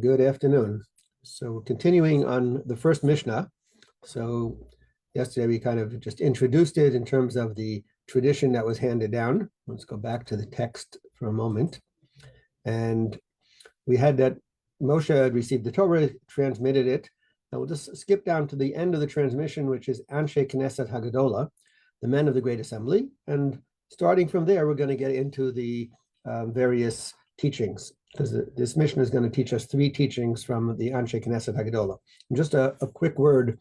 Good afternoon. So continuing on the first Mishnah. So yesterday we kind of just introduced it in terms of the tradition that was handed down. Let's go back to the text for a moment. And we had that Moshe had received the Torah, transmitted it. Now we'll just skip down to the end of the transmission, which is Anshe Knesset Hagadola, the men of the Great Assembly. And starting from there, we're going to get into the various teachings, because this Mishnah is going to teach us three teachings from the Anshe Knesset Hagadola. And just a quick word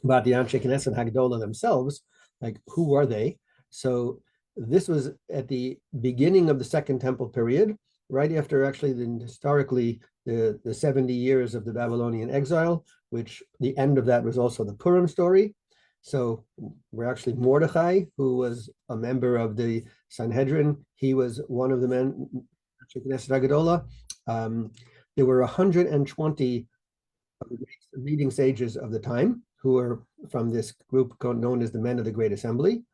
about the Anshe Knesset Hagadola themselves, like who are they? So this was at the beginning of the Second Temple period, right after actually historically the 70 years of the Babylonian exile, which the end of that was also the Purim story. So we're actually Mordechai, who was a member of the Sanhedrin. He was one of the men, Knesset Hagadola. There were 120 leading sages of the time who were from this group known as the Men of the Great Assembly.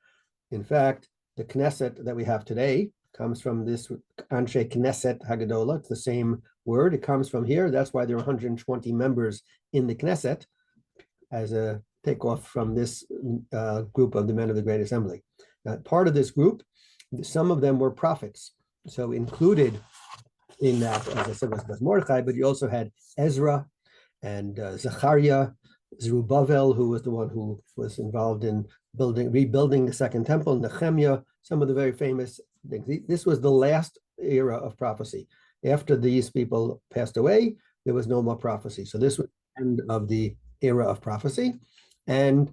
In fact, the Knesset that we have today comes from this Anshe Knesset Hagadola. It's the same word. It comes from here. That's why there are 120 members in the Knesset, as a takeoff from this group of the Men of the Great Assembly. Part of this group, some of them were prophets. So included in that, as I said, was Mordechai, but you also had Ezra and Zechariah, Zerubbabel, who was the one who was involved in rebuilding the Second Temple, Nehemiah, some of the very famous things. This was the last era of prophecy. After these people passed away, there was no more prophecy. So this was the end of the era of prophecy. And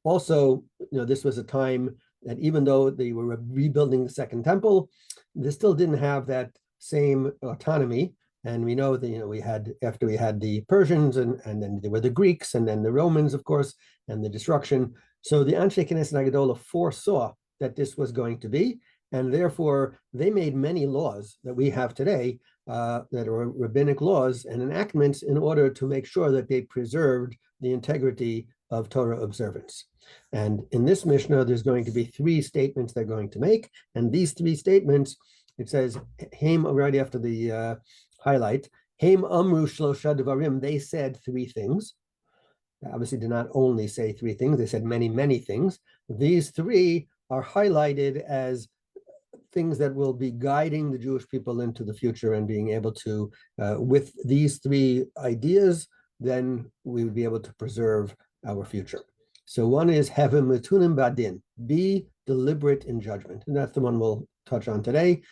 also, this was a time that even though they were rebuilding the Second Temple, they still didn't have that same autonomy. And we know that, after we had the Persians, and then there were the Greeks, and then the Romans, of course, and the destruction. So the Anshe Knesset Hagadola foresaw that this was going to be, and therefore they made many laws that we have today, that are rabbinic laws and enactments, in order to make sure that they preserved the integrity of Torah observance. And in this Mishnah, there's going to be three statements they're going to make. And these three statements, it says, Haim, right after the highlight, Haim Amru Shlosha Devarim, they said three things. They obviously did not only say three things, they said many, many things. These three are highlighted as things that will be guiding the Jewish people into the future, and being able to, with these three ideas, then we would be able to preserve our future. So one is Hevem Metunim Badin, be deliberate in judgment. And that's the one we'll touch on today.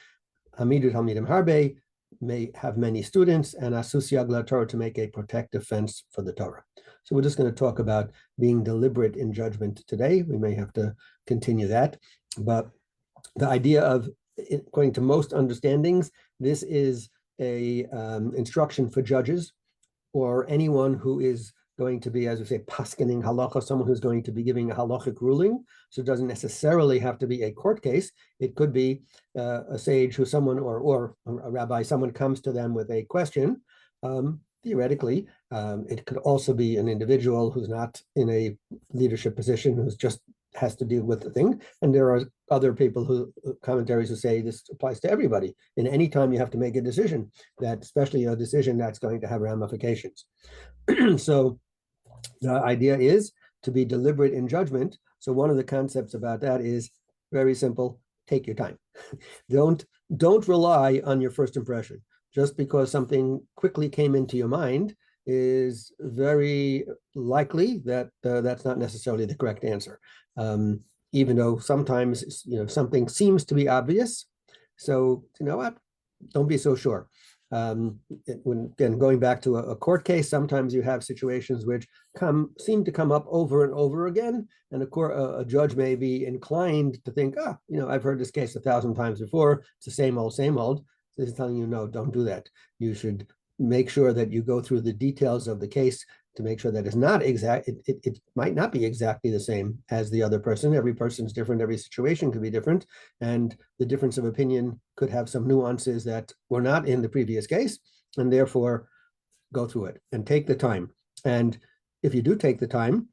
Hamidu Talmidim Harbe, may have many students, and Asus Yagla Torah, to make a protective fence for the Torah. So we're just going to talk about being deliberate in judgment today. We may have to continue that. But the idea of, according to most understandings, this is a instruction for judges, or anyone who is going to be, as we say, paskening halacha, someone who's going to be giving a halachic ruling. So it doesn't necessarily have to be a court case. It could be a sage who someone, or a rabbi, someone comes to them with a question. Theoretically, it could also be an individual who's not in a leadership position, who's just has to deal with the thing. And there are other people commentaries who say this applies to everybody. And any time you have to make a decision, that especially a decision that's going to have ramifications. So the idea is to be deliberate in judgment. So one of the concepts about that is very simple: take your time. Don't rely on your first impression. Just because something quickly came into your mind is very likely that that's not necessarily the correct answer. Even though sometimes something seems to be obvious. So you know what? Don't be so sure. Again, going back to a court case, sometimes you have situations which seem to come up over and over again, and a judge may be inclined to think, I've heard this case 1,000 times before. It's the same old, same old. So this is telling you, no, don't do that. You should make sure that you go through the details of the case to make sure that it's not exact. It might not be exactly the same as the other person. Every person's different. Every situation could be different. And the difference of opinion could have some nuances that were not in the previous case. And therefore, go through it and take the time. And if you do take the time,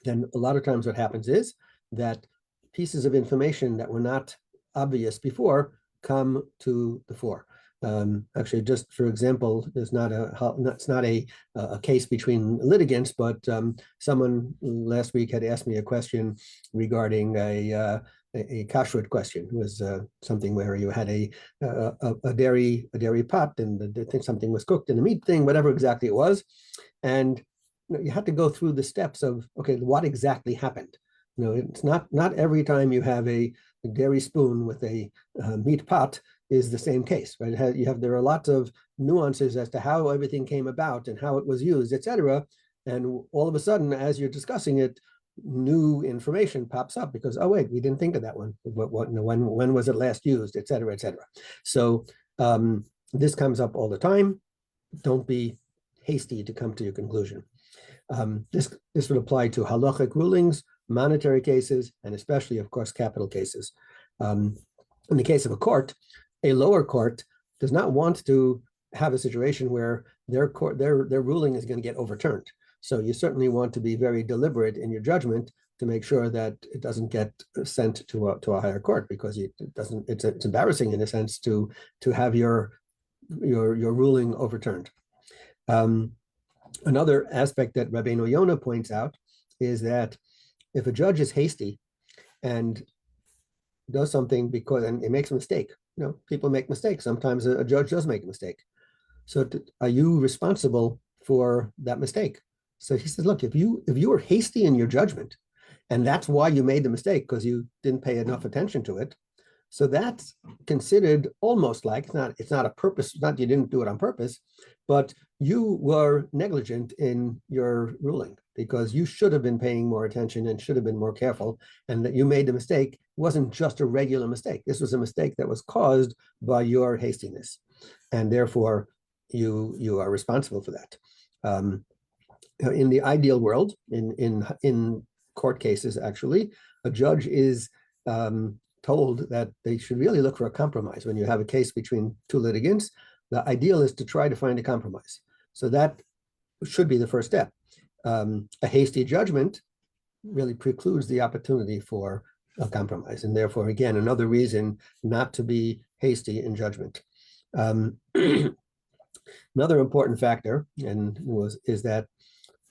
then a lot of times what happens is that pieces of information that were not obvious before come to the fore. Actually, just for example, it's not a case between litigants, but someone last week had asked me a question regarding a kashrut question. It was something where you had a dairy pot, and I think something was cooked in a meat thing, whatever exactly it was, and you had to go through the steps of, okay, what exactly happened. It's not every time you have a dairy spoon with a meat pot is the same case, right? There are lots of nuances as to how everything came about and how it was used, etc. And all of a sudden, as you're discussing it, new information pops up because, oh wait, we didn't think of that one. When was it last used, etc., etc. So this comes up all the time. Don't be hasty to come to your conclusion. This would apply to halachic rulings, monetary cases, and especially, of course, capital cases. In the case of a court, a lower court does not want to have a situation where their ruling is going to get overturned. So you certainly want to be very deliberate in your judgment to make sure that it doesn't get sent to a higher court, because it's embarrassing in a sense to have your ruling overturned. Another aspect that Rabbeinu Yonah points out is that if a judge is hasty and does something and it makes a mistake, people make mistakes. Sometimes a judge does make a mistake. So are you responsible for that mistake? So he says, look, if you were hasty in your judgment, and that's why you made the mistake because you didn't pay enough attention to it, so that's considered almost like, it's not a purpose, it's not you didn't do it on purpose, but you were negligent in your ruling because you should have been paying more attention and should have been more careful, and that you made the mistake. It wasn't just a regular mistake. This was a mistake that was caused by your hastiness, and therefore you are responsible for that. In the ideal world, in court cases, actually, a judge is told that they should really look for a compromise. When you have a case between two litigants, the ideal is to try to find a compromise. So that should be the first step. A hasty judgment really precludes the opportunity for a compromise, and therefore, again, another reason not to be hasty in judgment. Another important factor is that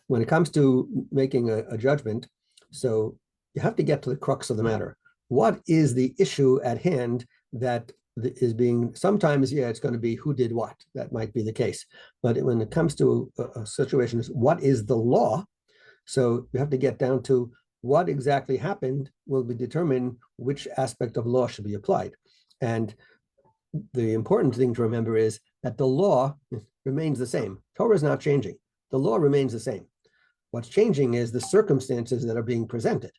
when it comes to making a judgment, so you have to get to the crux of the matter. What is the issue at hand that is being, sometimes, it's going to be who did what. That might be the case. But when it comes to a situation, what is the law? So you have to get down to what exactly happened will determine which aspect of law should be applied. And the important thing to remember is that the law remains the same. Torah is not changing. The law remains the same. What's changing is the circumstances that are being presented.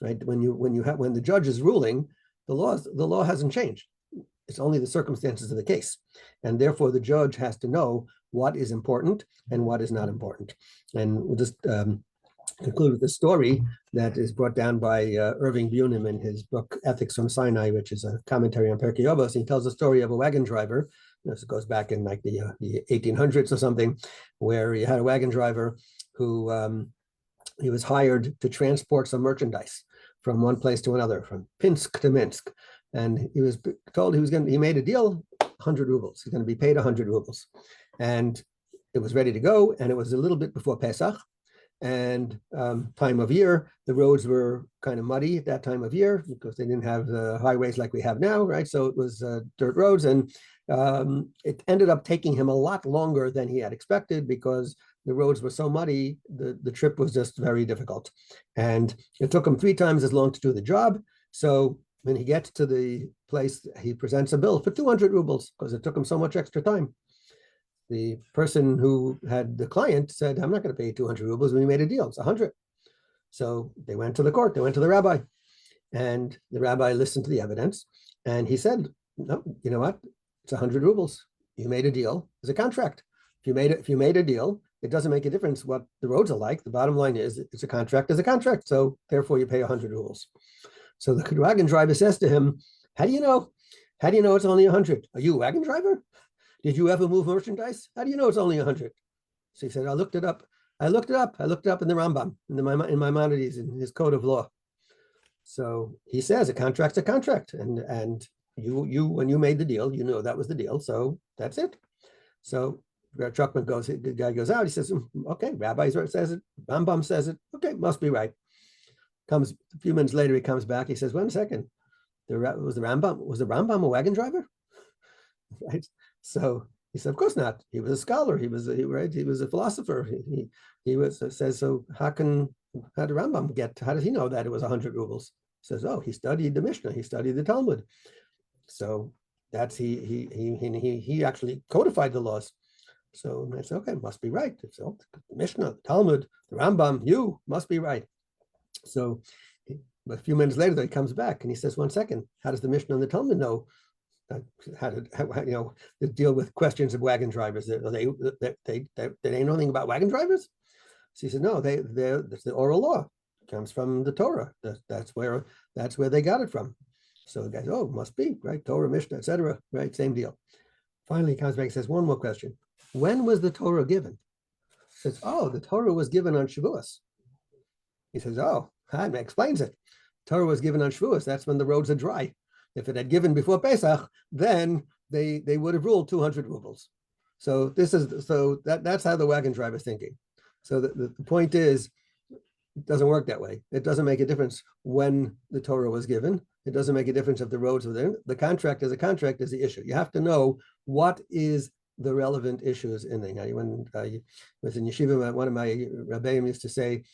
Right? When the judge is ruling, the law hasn't changed. It's only the circumstances of the case, and therefore the judge has to know what is important and what is not important. And we'll just conclude with a story that is brought down by Irving Bunim in his book Ethics from Sinai, which is a commentary on Pirkei Avos. He tells the story of a wagon driver. This goes back in like the 1800s or something, where you had a wagon driver who he was hired to transport some merchandise from one place to another, from Pinsk to Minsk. And he was told he made a deal, 100 rubles. He's going to be paid 100 rubles. And it was ready to go. And it was a little bit before Pesach. And time of year, the roads were kind of muddy at that time of year because they didn't have the highways like we have now, right? So it was dirt roads. And it ended up taking him a lot longer than he had expected because the roads were so muddy, the trip was just very difficult. And it took him 3 times as long to do the job. So when he gets to the place, he presents a bill for 200 rubles because it took him so much extra time. The person who had the client said, I'm not going to pay you 200 rubles. We made a deal. It's 100. So they went to the court. They went to the rabbi. And the rabbi listened to the evidence. And he said, no, you know what? It's 100 rubles. You made a deal. It's a contract. If you made a deal, it doesn't make a difference what the roads are like. The bottom line is it's a contract is a contract. So therefore you pay 100 rubles. So the wagon driver says to him, how do you know? How do you know it's only 100? Are you a wagon driver? Did you ever move merchandise? How do you know it's only 100? So he said, I looked it up. I looked it up in the Rambam, in Maimonides, in his code of law. So he says a contract's a contract. And you when you made the deal, you know that was the deal. So That's it. So Truckman goes, the guy goes out, he says, okay, Rabbi says it, Rambam says it, okay, must be right. Comes a few minutes later, he comes back, he says, 1 second, was the Rambam a wagon driver? Right? So he said, of course not. He was a scholar. He was a philosopher. He says, so how did Rambam how did he know that it was 100 rubles? He says, oh, he studied the Mishnah. He studied the Talmud. So that's he actually codified the laws. So I said, okay, must be right. So the Mishnah, the Talmud, the Rambam, you must be right. So a few minutes later, he comes back and he says, 1 second, how does the Mishnah and the Talmud know how to deal with questions of wagon drivers? They ain't nothing about wagon drivers. So he said, no, that's the oral law. It comes from the Torah. That's where they got it from. So the guy says, oh, must be right. Torah, Mishnah, etc. Right, same deal. Finally, he comes back and says, one more question. When was the Torah given? He says, oh, the Torah was given on Shavuos. He says, oh, that explains it. Torah was given on Shavuos. That's when the roads are dry. If it had given before Pesach, then they would have ruled 200 rubles. So that's how the wagon driver is thinking. So the point is, it doesn't work that way. It doesn't make a difference when the Torah was given. It doesn't make a difference if the roads were there. The contract is the issue. You have to know what is the relevant issues in there. Now, when I was in yeshiva, one of my rabbeim used to say,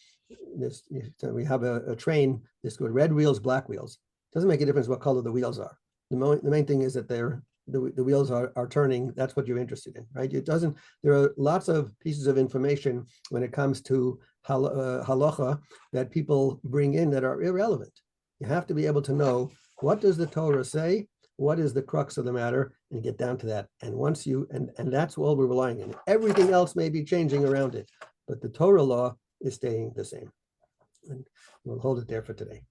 we have a train, this good red wheels, black wheels. It doesn't make a difference what color the wheels are. The main thing is that the wheels are turning. That's what you're interested in, right? There are lots of pieces of information when it comes to halacha that people bring in that are irrelevant. You have to be able to know, what does the Torah say? What is the crux of the matter? And get down to that. And once and that's all we're relying on. Everything else may be changing around it, but the Torah law is staying the same. And we'll hold it there for today.